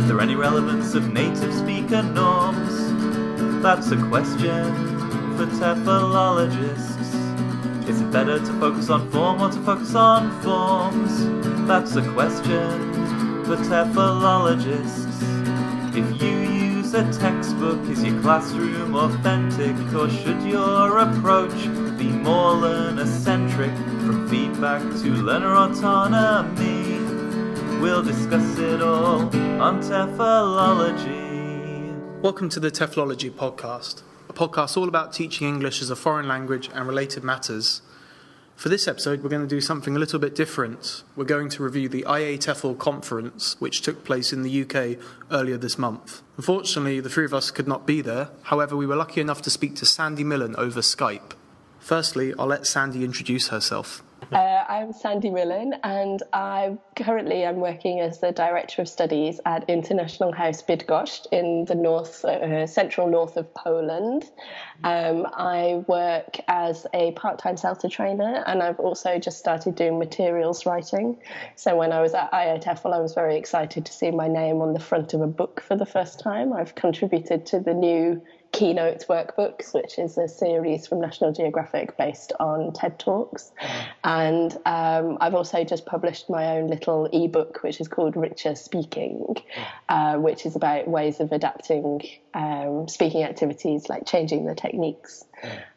Is there any relevance of native speaker norms? That's a question for TEFLologists. Is it better to focus on form or to focus on forms? That's a question for TEFLologists. If you use a textbook, is your classroom authentic, or should your approach be more learner-centric? From feedback to learner autonomy, we'll discuss it all on TEFLology. Welcome to the TEFLology podcast, a podcast all about teaching English as a foreign language and related matters. For this episode, we're going to do something a little bit different. We're going to review the IATEFL conference, which took place in the UK earlier this month. Unfortunately, the three of us could not be there. However, we were lucky enough to speak to Sandy Millin over Skype. Firstly, I'll let Sandy introduce herself. I'm Sandy Millin, and I'm working as the Director of Studies at International House Bydgoszcz in the central north of Poland. I work as a part-time CELTA trainer, and I've also just started doing materials writing. So when I was at IATEFL, I was very excited to see my name on the front of a book for the first time. I've contributed to the new Keynotes workbooks, which is a series from National Geographic based on TED Talks. And I've also just published my own little ebook, which is called Richer Speaking, which is about ways of adapting speaking activities, like changing the techniques.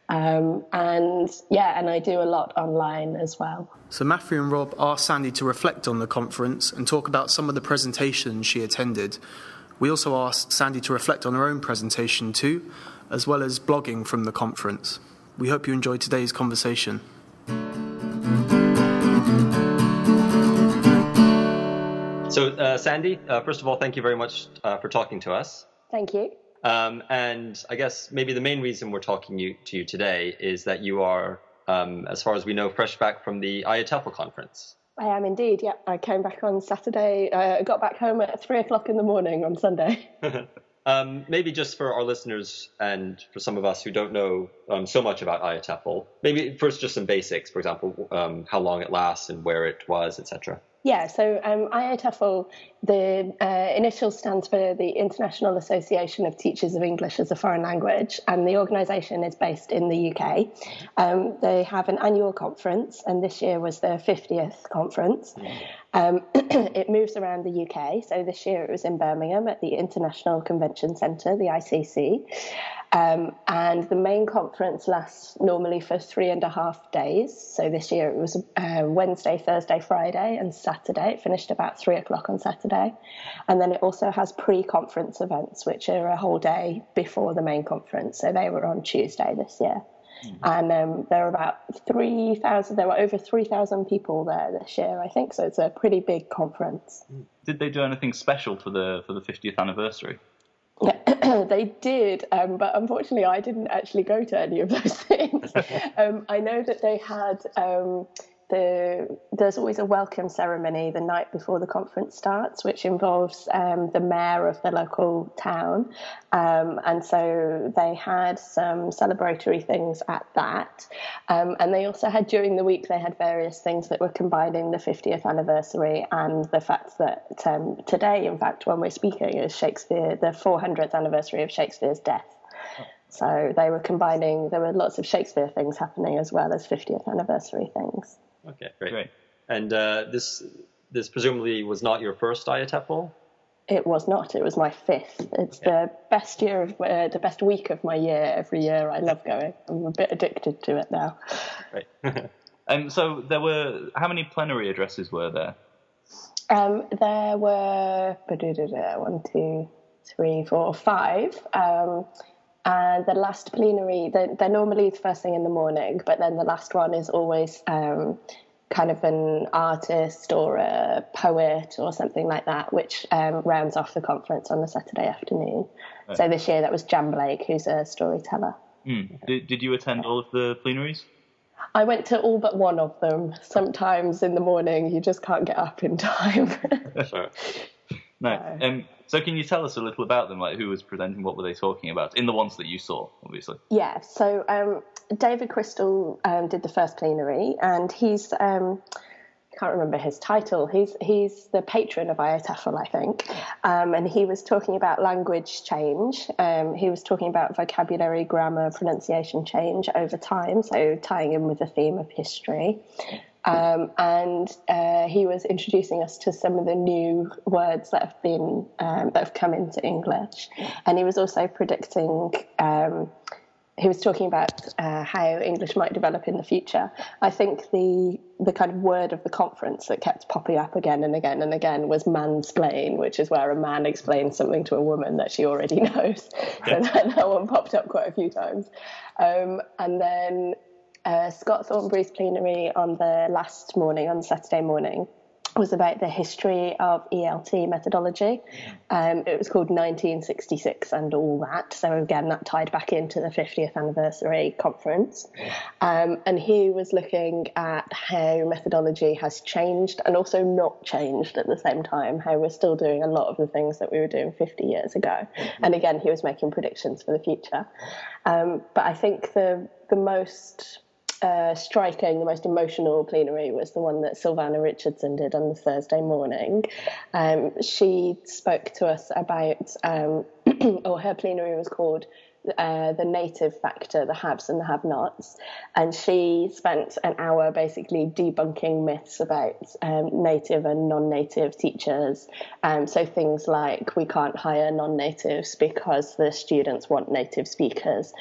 And I do a lot online as well. So Matthew and Rob asked Sandy to reflect on the conference and talk about some of the presentations she attended. We also asked Sandy to reflect on her own presentation too, as well as blogging from the conference. We hope you enjoyed today's conversation. So, Sandy, first of all, thank you very much for talking to us. Thank you. And I guess maybe the main reason we're talking to you today is that you are, as far as we know, fresh back from the IATEFL conference. I am indeed, yeah. I came back on Saturday. I got back home at 3:00 in the morning on Sunday. Maybe just for our listeners and for some of us who don't know so much about IATEFL, maybe first just some basics, for example, how long it lasts and where it was, etc. Yeah, so IATEFL, the initial stands for the International Association of Teachers of English as a Foreign Language, and the organisation is based in the UK. They have an annual conference, and this year was their 50th conference. It moves around the UK, so this year it was in Birmingham at the International Convention Centre, the ICC. And the main conference lasts normally for 3.5 days. So this year it was Wednesday, Thursday, Friday, and Saturday. It finished about 3:00 on Saturday. And then it also has pre-conference events, which are a whole day before the main conference. So they were on Tuesday this year. Mm-hmm. And there were over 3,000 people there this year, I think. So it's a pretty big conference. Did they do anything special for the 50th anniversary? They did, but unfortunately I didn't actually go to any of those things. I know that they had there's always a welcome ceremony the night before the conference starts, which involves the mayor of the local town, and so they had some celebratory things at that, and they also had during the week they had various things that were combining the 50th anniversary and the fact that today, in fact, when we're speaking, is the 400th anniversary of Shakespeare's death. So they were combining, there were lots of Shakespeare things happening as well as 50th anniversary things. Okay, great. And this presumably was not your first IATEFL? It was not. It was my 5th. It's the best the best week of my year every year. I love going. I'm a bit addicted to it now. Right. So how many plenary addresses were there? There were 1, 2, 3, 4, 5. And the last plenary, they're normally the first thing in the morning, but then the last one is always kind of an artist or a poet or something like that, which rounds off the conference on the Saturday afternoon. Right. So this year that was Jan Blake, who's a storyteller. Did you attend all of the plenaries? I went to all but one of them. Sometimes in the morning you just can't get up in time. Sure. No. So can you tell us a little about them, like who was presenting, what were they talking about, in the ones that you saw, obviously? Yeah, so David Crystal did the first plenary, and he's can't remember his title. He's the patron of IATEFL, I think, and he was talking about language change. He was talking about vocabulary, grammar, pronunciation change over time, so tying in with the theme of history. And he was introducing us to some of the new words that have come into English, and he was also predicting. He was talking about how English might develop in the future. I think the kind of word of the conference that kept popping up again and again and again was mansplain, which is where a man explains something to a woman that she already knows. So that one popped up quite a few times. And then Scott Thornbury's plenary on the last morning, on Saturday morning, was about the history of ELT methodology. It was called 1966 and all that. So again, that tied back into the 50th anniversary conference. And he was looking at how methodology has changed and also not changed at the same time, how we're still doing a lot of the things that we were doing 50 years ago. And again, he was making predictions for the future. But I think the most striking, the most emotional plenary was the one that Savannah Richardson did on the Thursday morning. She spoke to us about, or her plenary was called the native factor, the haves and the have-nots, and she spent an hour basically debunking myths about native and non-native teachers. So things like we can't hire non-natives because the students want native speakers.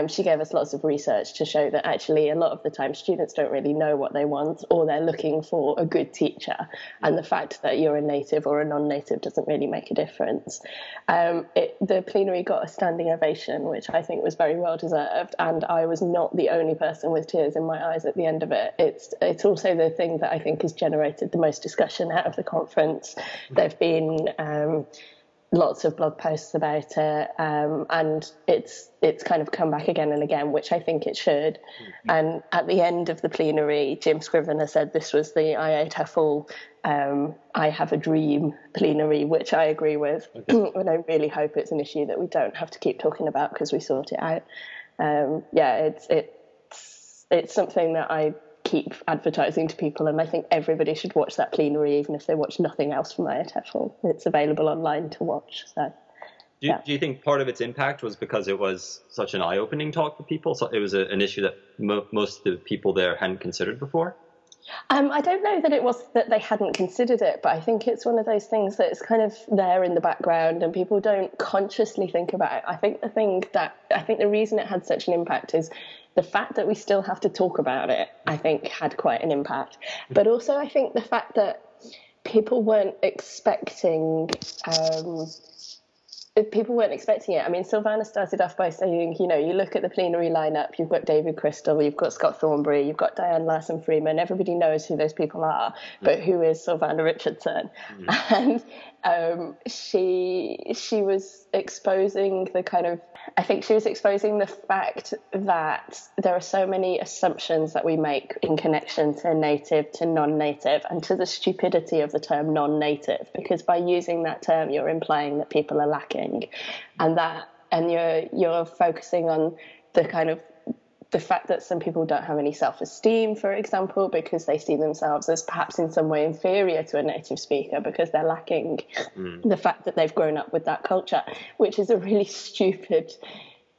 She gave us lots of research to show that actually a lot of the time students don't really know what they want, or they're looking for a good teacher, and the fact that you're a native or a non-native doesn't really make a difference. The plenary got a standing ovation, which I think was very well deserved, and I was not the only person with tears in my eyes at the end of it. It's also the thing that I think has generated the most discussion out of the conference. There've been lots of blog posts about it, and it's kind of come back again and again, which I think it should. And at the end of the plenary, Jim Scrivener said this was the IATEFL I Have a Dream plenary, which I agree with. And I really hope it's an issue that we don't have to keep talking about because we sort it out. It's something that I keep advertising to people, and I think everybody should watch that plenary, even if they watch nothing else from IATEFL. It's available online to watch. So, do you think part of its impact was because it was such an eye-opening talk for people? So it was an issue that most of the people there hadn't considered before? I don't know that it was that they hadn't considered it, but I think it's one of those things that's kind of there in the background and people don't consciously think about it. I think the reason it had such an impact is the fact that we still have to talk about it, I think, had quite an impact. But also I think the fact that people weren't expecting it. I mean, Savannah started off by saying, you look at the plenary lineup, you've got David Crystal, you've got Scott Thornbury, you've got Diane Larson-Freeman, everybody knows who those people are, but who is Savannah Richardson? And she was exposing the fact that there are so many assumptions that we make in connection to native, to non-native, and to the stupidity of the term non-native, because by using that term you're implying that people are lacking, and you're focusing on the fact that some people don't have any self-esteem, for example, because they see themselves as perhaps in some way inferior to a native speaker because they're lacking the fact that they've grown up with that culture, which is a really stupid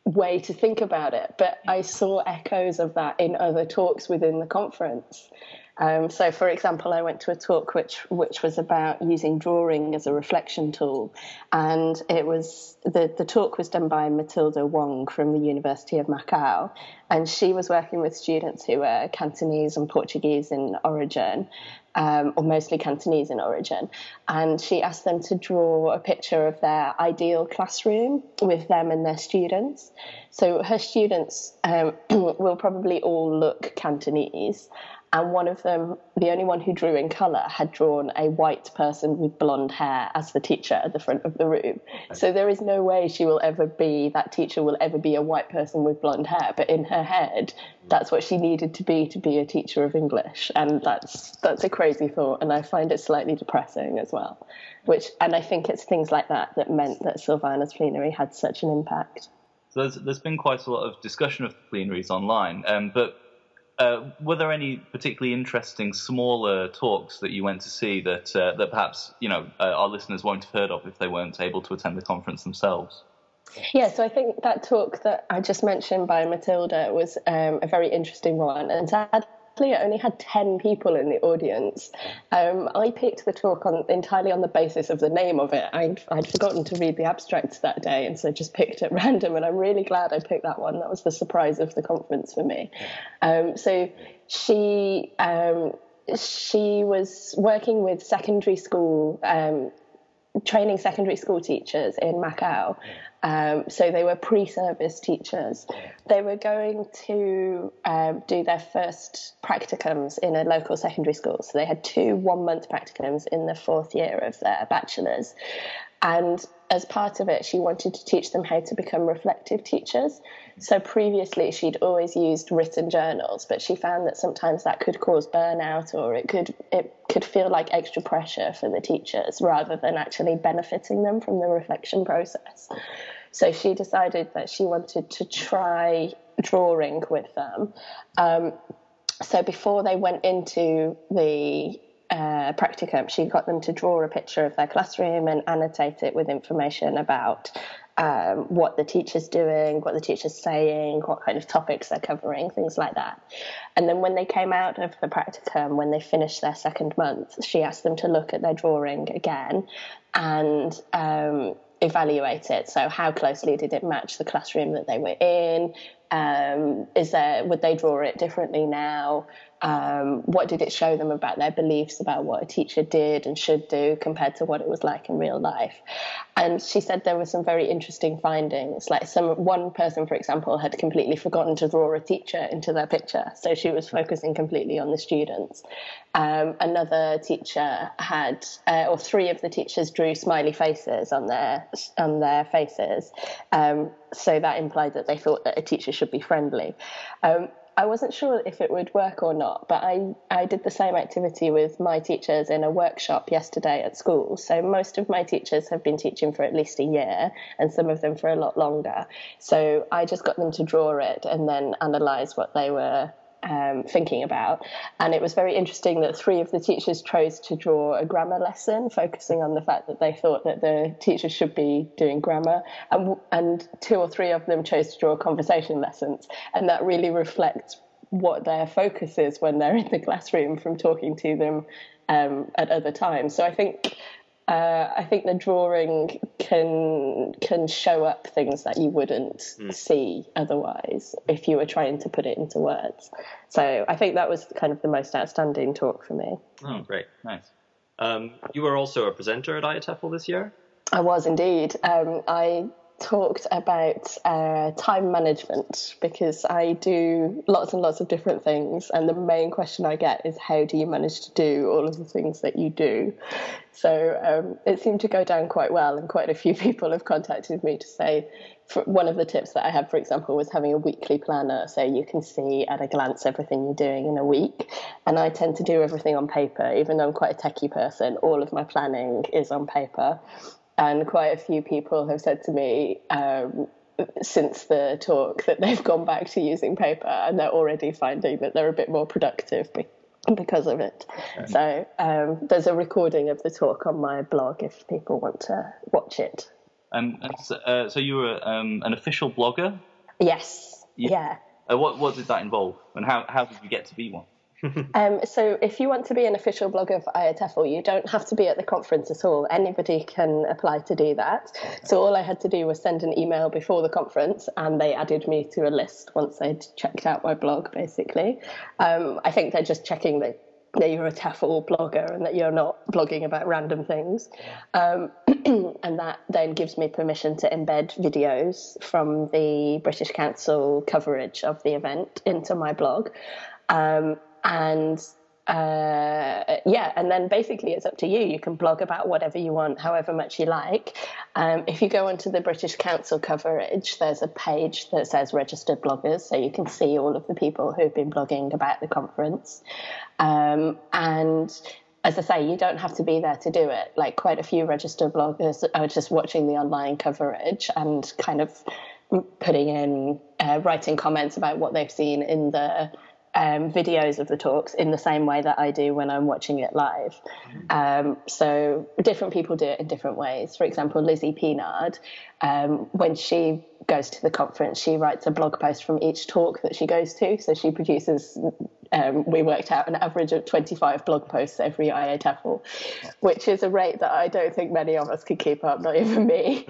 way to think about it. But I saw echoes of that in other talks within the conference. So, for example, I went to a talk which was about using drawing as a reflection tool, and it was the talk was done by Matilda Wong from the University of Macau, and she was working with students who were Cantonese and Portuguese in origin, or mostly Cantonese in origin, and she asked them to draw a picture of their ideal classroom with them and their students. So her students will probably all look Cantonese, and one of them, the only one who drew in colour, had drawn a white person with blonde hair as the teacher at the front of the room. So there is no way that teacher will ever be a white person with blonde hair, but in her head, that's what she needed to be a teacher of English. And that's a crazy thought, and I find it slightly depressing as well. And I think it's things like that meant that Savannah's plenary had such an impact. So there's been quite a lot of discussion of plenaries online, but were there any particularly interesting smaller talks that you went to see that perhaps our listeners won't have heard of if they weren't able to attend the conference themselves? Yeah, so I think that talk that I just mentioned by Matilda was a very interesting one, and sadly it only had 10 people in the audience. I picked the talk entirely on the basis of the name of it. I'd forgotten to read the abstracts that day, and so just picked at random, and I'm really glad I picked that one. That was the surprise of the conference for me. So she was working with secondary school training secondary school teachers in Macau. So they were pre-service teachers. They were going to do their first practicums in a local secondary school. So they had 2 one-month practicums in the 4th year of their bachelor's. And as part of it, she wanted to teach them how to become reflective teachers. So previously, she'd always used written journals, but she found that sometimes that could cause burnout, or it could feel like extra pressure for the teachers rather than actually benefiting them from the reflection process. So she decided that she wanted to try drawing with them. So before they went into the practicum, she got them to draw a picture of their classroom and annotate it with information about what the teacher's doing, what the teacher's saying, what kind of topics they're covering, things like that. And then when they came out of the practicum, when they finished their 2nd month, she asked them to look at their drawing again and evaluate it. So how closely did it match the classroom that they were in? Would they draw it differently now? What did it show them about their beliefs about what a teacher did and should do compared to what it was like in real life? And she said there were some very interesting findings. Like one person, for example, had completely forgotten to draw a teacher into their picture, so she was focusing completely on the students. Another teacher had, or 3 of the teachers drew smiley faces on their faces. So that implied that they thought that a teacher should be friendly. I wasn't sure if it would work or not, but I did the same activity with my teachers in a workshop yesterday at school. So most of my teachers have been teaching for at least a year, and some of them for a lot longer. So I just got them to draw it and then analyse what they were thinking about. And it was very interesting that 3 of the teachers chose to draw a grammar lesson, focusing on the fact that they thought that the teachers should be doing grammar, and 2 or 3 of them chose to draw conversation lessons. And that really reflects what their focus is when they're in the classroom from talking to them at other times. So I think the drawing can show up things that you wouldn't see otherwise if you were trying to put it into words. So I think that was kind of the most outstanding talk for me. Oh, great. Nice. You were also a presenter at IATEFL this year? I was indeed. I talked about time management, because I do lots and lots of different things, and the main question I get is, how do you manage to do all of the things that you do? So it seemed to go down quite well, and quite a few people have contacted me to say, one of the tips that I had, for example, was having a weekly planner, so you can see at a glance everything you're doing in a week. And I tend to do everything on paper. Even though I'm quite a techie person, all of my planning is on paper. And quite a few people have said to me since the talk that they've gone back to using paper, and they're already finding that they're a bit more productive because of it. Okay. So there's a recording of the talk on my blog if people want to watch it. So you were an official blogger? Yes, yeah. What did that involve, and how did you get to be one? So if you want to be an official blogger for IATEFL, you don't have to be at the conference at all. Anybody can apply to do that. So all I had to do was send an email before the conference, and they added me to a list once they'd checked out my blog, basically. I think they're just checking that you're a TEFL blogger and that you're not blogging about random things. And that then gives me permission to embed videos from the British Council coverage of the event into my blog. And then basically it's up to you. You can blog about whatever you want, however much you like. If you go onto the British Council coverage, there's a page that says registered bloggers, so you can see all of the people who've been blogging about the conference. And as I say, you don't have to be there to do it. Like, quite a few registered bloggers are just watching the online coverage and kind of putting in, writing comments about what they've seen in the videos of the talks in the same way that I do when I'm watching it live. So different people do it in different ways. For example, Lizzie Peenard, when she goes to the conference, she writes a blog post from each talk that she goes to. So she produces, we worked out an average of 25 blog posts every IATEFL, which is a rate that I don't think many of us could keep up, not even me.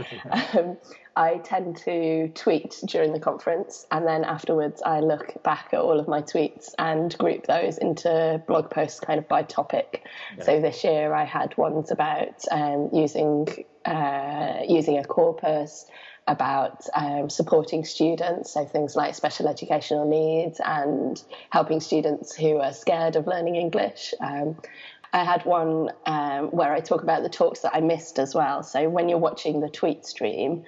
I tend to tweet during the conference, and then afterwards I look back at all of my tweets and group those into blog posts kind of by topic. Yeah. So this year I had ones about using a corpus, about supporting students, so things like special educational needs and helping students who are scared of learning English. I had one where I talk about the talks that I missed as well. So when you're watching the tweet stream,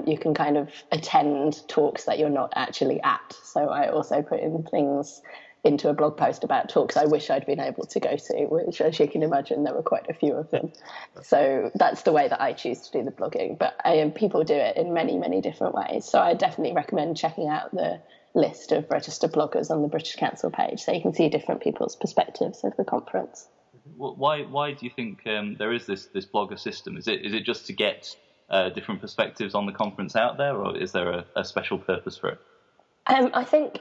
you can kind of attend talks that you're not actually at. So I also put in things into a blog post about talks I wish I'd been able to go to, which, as you can imagine, there were quite a few of them. So that's the way that I choose to do the blogging. But people do it in many, many different ways. So I definitely recommend checking out the list of registered bloggers on the British Council page, so you can see different people's perspectives of the conference. Why do you think there is this blogger system? Is it just to get different perspectives on the conference out there, or is there a special purpose for it? I think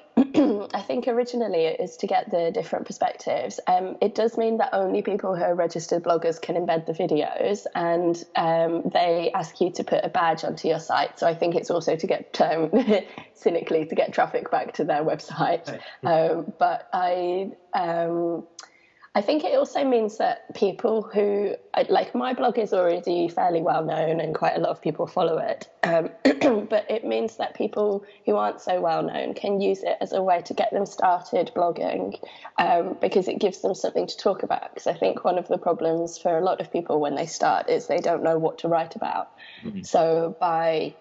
originally it is to get the different perspectives. It does mean that only people who are registered bloggers can embed the videos, and they ask you to put a badge onto your site. So I think it's also to get, cynically, to get traffic back to their website. But I think it also means that people who, like, my blog is already fairly well known and quite a lot of people follow it, but it means that people who aren't so well known can use it as a way to get them started blogging, because it gives them something to talk about. Because I think one of the problems for a lot of people when they start is they don't know what to write about. Mm-hmm. So by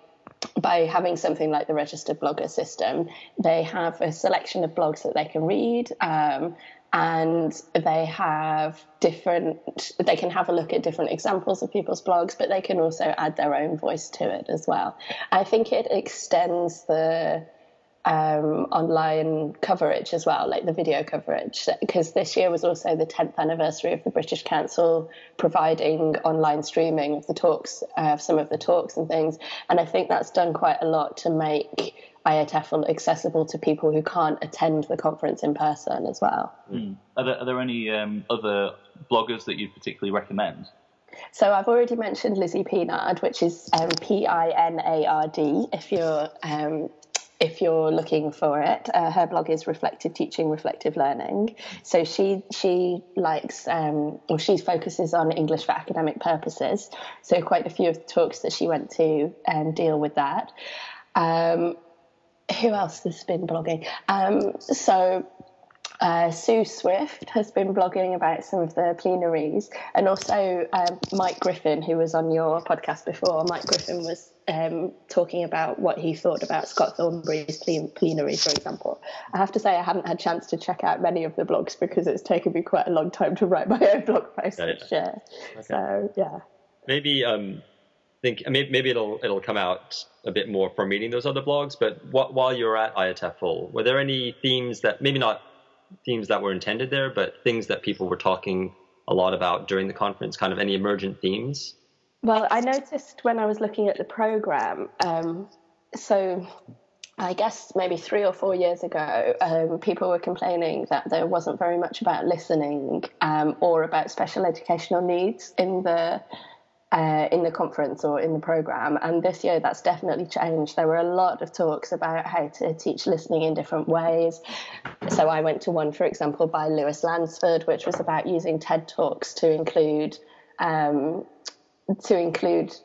having something like the registered blogger system, they have a selection of blogs that they can read, and they can have a look at different examples of people's blogs, but they can also add their own voice to it as well. I think it extends the online coverage as well, like the video coverage, because this year was also the 10th anniversary of the British Council providing online streaming of the talks, some of the talks and things, and I think that's done quite a lot to make IATEFL accessible to people who can't attend the conference in person as well. Mm. Are there any other bloggers that you'd particularly recommend? So I've already mentioned Lizzie Peenard, which is Pinard, if you're looking for it. Her blog is Reflective Teaching, Reflective Learning. So she likes, she focuses on English for academic purposes. So quite a few of the talks that she went to deal with that. Who else has been blogging? Sue Swift has been blogging about some of the plenaries, and also Mike Griffin, who was on your podcast before. Mike Griffin was talking about what he thought about Scott Thornbury's plenary, for example. I have to say I haven't had a chance to check out many of the blogs because it's taken me quite a long time to write my own blog post to share. Okay. So, yeah. Maybe maybe it'll come out a bit more from reading those other blogs, but while you're at IATEFL, were there any themes that, maybe not themes that were intended there, but things that people were talking a lot about during the conference, kind of any emergent themes? Well, I noticed when I was looking at the programme, so I guess maybe 3 or 4 years ago, people were complaining that there wasn't very much about listening or about special educational needs in the conference or in the programme, and this year that's definitely changed. There were a lot of talks about how to teach listening in different ways. So I went to one, for example, by Lewis Lansford, which was about using TED Talks to include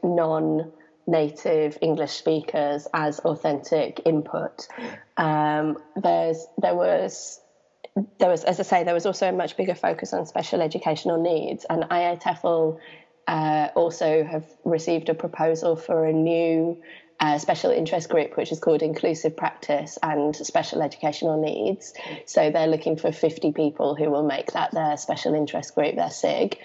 non-native English speakers as authentic input. There was, as I say, there was also a much bigger focus on special educational needs, and IATEFL also have received a proposal for a new special interest group, which is called Inclusive Practice and Special Educational Needs. So they're looking for 50 people who will make that their special interest group, their SIG,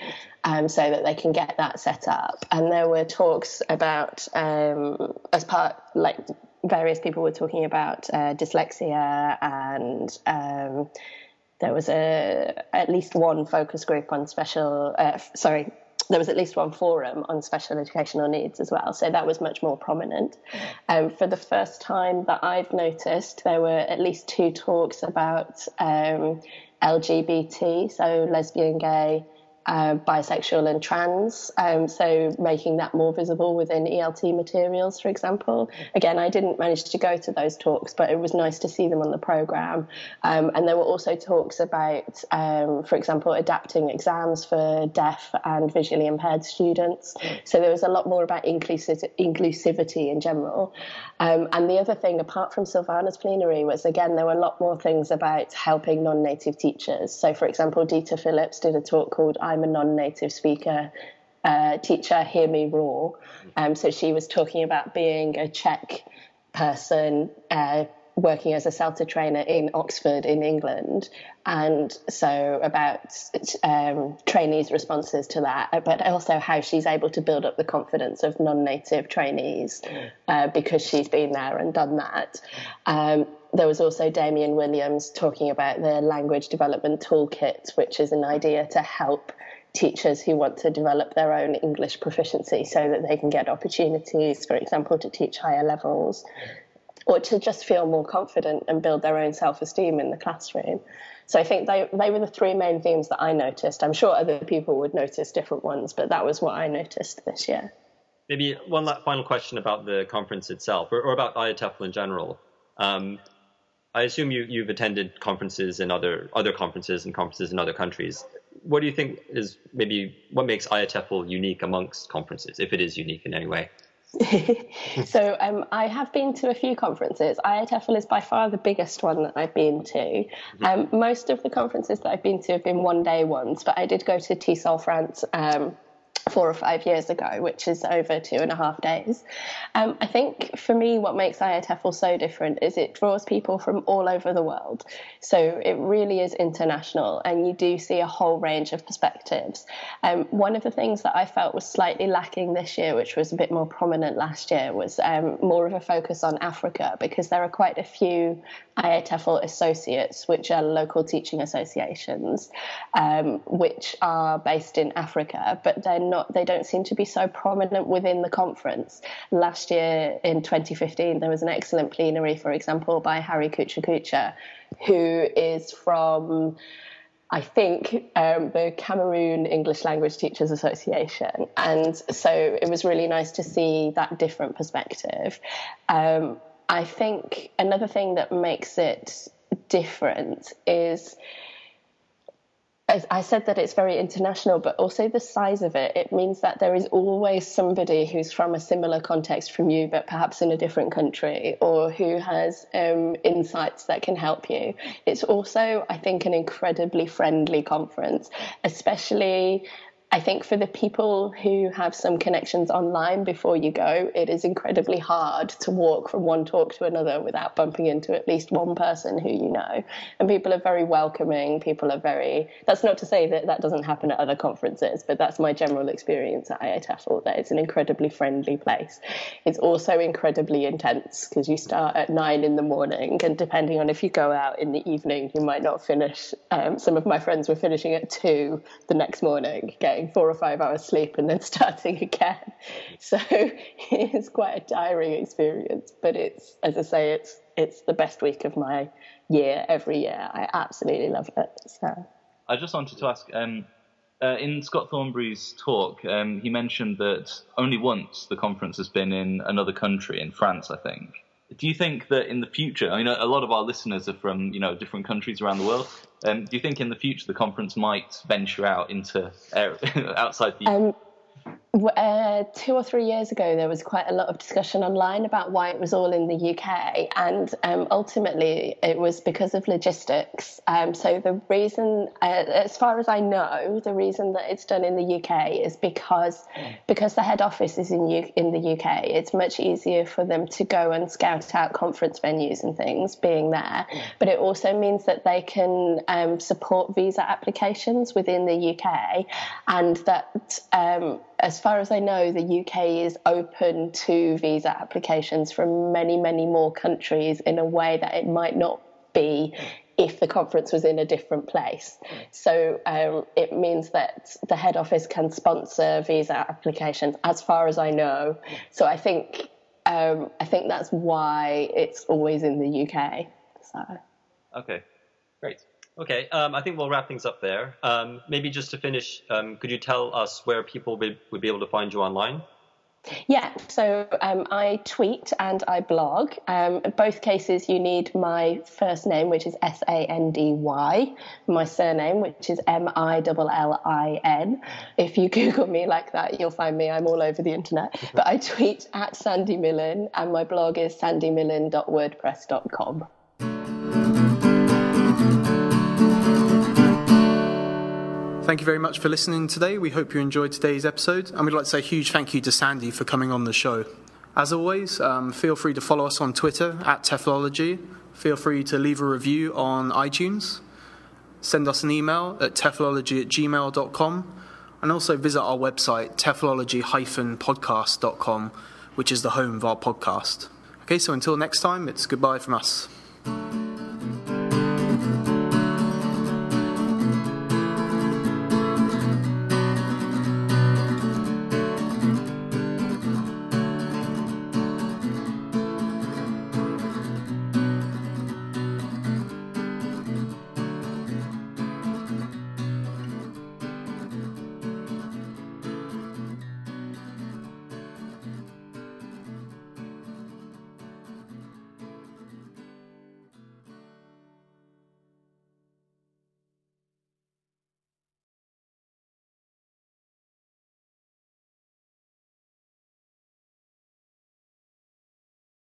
so that they can get that set up. And there were talks about, as part, like various people were talking about dyslexia, and there was at least one focus group on there was at least one forum on special educational needs as well. So that was much more prominent. For the first time that I've noticed, there were at least 2 talks about LGBT, so lesbian, gay, bisexual and trans, so making that more visible within ELT materials, for example. Again, I didn't manage to go to those talks, but it was nice to see them on the programme. And there were also talks about, for example, adapting exams for deaf and visually impaired students. So there was a lot more about inclusivity in general. And the other thing, apart from Savannah's plenary, was, again, there were a lot more things about helping non-native teachers. So, for example, Dita Phillips did a talk called I'm a non-native speaker teacher, hear me roar. So she was talking about being a Czech person working as a CELTA trainer in Oxford in England, and so about trainees' responses to that, but also how she's able to build up the confidence of non-native trainees because she's been there and done that. There was also Damien Williams talking about the language development toolkit, which is an idea to help teachers who want to develop their own English proficiency so that they can get opportunities, for example, to teach higher levels, or to just feel more confident and build their own self-esteem in the classroom. So I think they were the 3 main themes that I noticed. I'm sure other people would notice different ones, but that was what I noticed this year. Maybe one final question about the conference itself, or about IATEFL in general. I assume you've attended conferences and other conferences and conferences in other countries. What do you think is maybe what makes IATEFL unique amongst conferences, if it is unique in any way? So I have been to a few conferences. IATEFL is by far the biggest one that I've been to. Most of the conferences that I've been to have been one-day ones, but I did go to TEFL France 4 or 5 years ago, which is over 2.5 days. I think for me, what makes IATEFL so different is it draws people from all over the world. So it really is international, and you do see a whole range of perspectives. One of the things that I felt was slightly lacking this year, which was a bit more prominent last year, was more of a focus on Africa, because there are quite a few IATEFL associates, which are local teaching associations, which are based in Africa, but they don't seem to be so prominent within the conference. Last year in 2015, there was an excellent plenary, for example, by Harry Kucha, who is from, I think, the Cameroon English Language Teachers Association. And so it was really nice to see that different perspective. I think another thing that makes it different is, as I said, that it's very international, but also the size of it. It means that there is always somebody who's from a similar context from you, but perhaps in a different country, or who has insights that can help you. It's also, I think, an incredibly friendly conference, especially I think for the people who have some connections online before you go, it is incredibly hard to walk from one talk to another without bumping into at least one person who you know. And people are very welcoming. People are that's not to say that that doesn't happen at other conferences, but that's my general experience at IATEFL, that it's an incredibly friendly place. It's also incredibly intense because you start at 9 in the morning, and depending on if you go out in the evening, you might not finish. Some of my friends were finishing at 2 the next morning, getting 4 or 5 hours sleep and then starting again. So it's quite a tiring experience, but it's, as I say, it's the best week of my year every year. I absolutely love it. So I just wanted to ask, in Scott Thornbury's talk, he mentioned that only once the conference has been in another country, in France, I think. Do you think that in the future, I mean, a lot of our listeners are from, different countries around the world. Do you think in the future the conference might venture out into outside the UK? 2 or 3 years ago, there was quite a lot of discussion online about why it was all in the UK, and ultimately it was because of logistics. So the reason, as far as I know, the reason that it's done in the UK is because the head office is in the UK. It's much easier for them to go and scout out conference venues and things being there, but it also means that they can support visa applications within the UK, and that as far as I know, the UK is open to visa applications from many, many more countries in a way that it might not be if the conference was in a different place. So it means that the head office can sponsor visa applications, as far as I know. So I think that's why it's always in the UK. So. Okay, great. Okay, I think we'll wrap things up there. Maybe just to finish, could you tell us where people would be able to find you online? Yeah, so I tweet and I blog. In both cases, you need my first name, which is Sandy, my surname, which is Millin. If you Google me like that, you'll find me. I'm all over the internet. But I tweet at Sandy Millin, and my blog is sandymillin.wordpress.com. Thank you very much for listening today. We hope you enjoyed today's episode, and we'd like to say a huge thank you to Sandy for coming on the show. As always, feel free to follow us on Twitter at TEFLology. Feel free to leave a review on iTunes. Send us an email at TEFLology@gmail.com, and also visit our website, TEFLology-podcast.com, which is the home of our podcast. Okay, so until next time, it's goodbye from us.